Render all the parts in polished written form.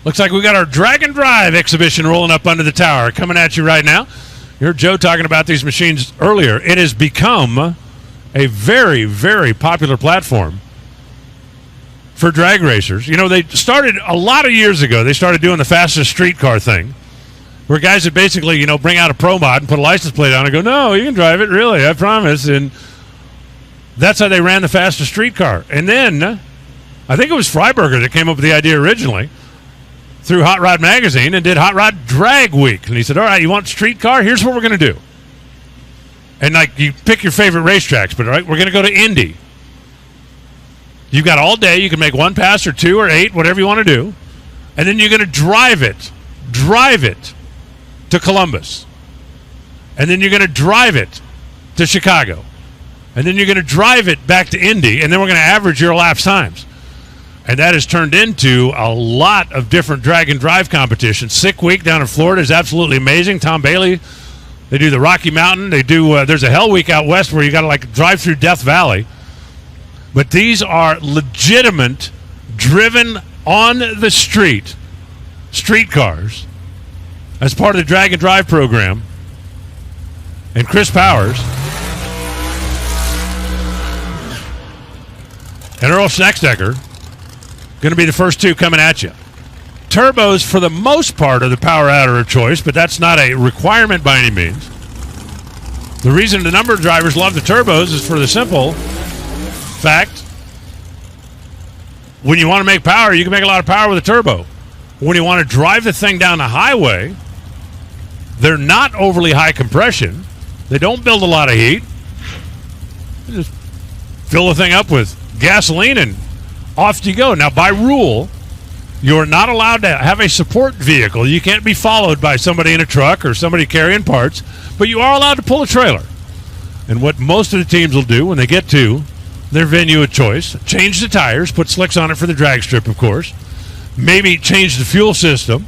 Looks like we got our Drag and Drive exhibition rolling up under the tower. Coming at you right now. You heard Joe talking about these machines earlier. It has become a very, very popular platform for drag racers. You know, they started a lot of years ago. They started doing the fastest streetcar thing, where guys would basically, bring out a pro mod and put a license plate on and go, no, you can drive it, really, I promise. And that's how they ran the fastest streetcar. And then, I think it was Freiberger that came up with the idea originally through Hot Rod Magazine and did Hot Rod Drag Week. And he said, all right, you want streetcar? Here's what we're going to do. And, you pick your favorite racetracks, but, all right, we're going to go to Indy. You've got all day. You can make one pass or two or 8, whatever you want to do. And then you're going to drive it to Columbus. And then you're going to drive it to Chicago. And then you're going to drive it back to Indy. And then we're going to average your lap times. And that has turned into a lot of different drag and drive competitions. Sick Week down in Florida is absolutely amazing. Tom Bailey, they do the Rocky Mountain. They do. There's a Hell Week out west where you got to drive through Death Valley. But these are legitimate, driven on the streetcars, as part of the Drag and Drive program. And Chris Powers and Earl Schexnayder going to be the first two coming at you. Turbos, for the most part, are the power adder of choice, but that's not a requirement by any means. The reason the number of drivers love the turbos is for the simple fact, when you want to make power, you can make a lot of power with a turbo. When you want to drive the thing down the highway, they're not overly high compression. They don't build a lot of heat. You just fill the thing up with gasoline and off you go. Now, by rule, you're not allowed to have a support vehicle. You can't be followed by somebody in a truck or somebody carrying parts, but you are allowed to pull a trailer. And what most of the teams will do when they get to their venue of choice, change the tires, put slicks on it for the drag strip, of course, maybe change the fuel system,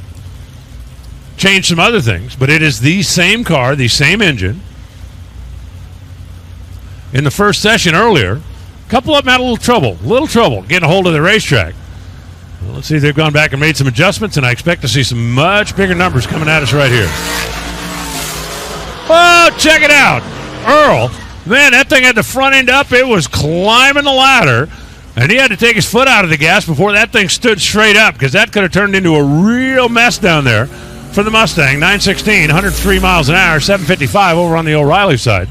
change some other things, but it is the same car, the same engine. In the first session earlier, a couple of them had a little trouble getting a hold of the racetrack. Well, let's see if they've gone back and made some adjustments, and I expect to see some much bigger numbers coming at us right here. Oh, check it out. Earl, man, that thing had the front end up. It was climbing the ladder, and he had to take his foot out of the gas before that thing stood straight up, because that could have turned into a real mess down there for the Mustang. 916, 103 miles an hour, 755 over on the O'Reilly side.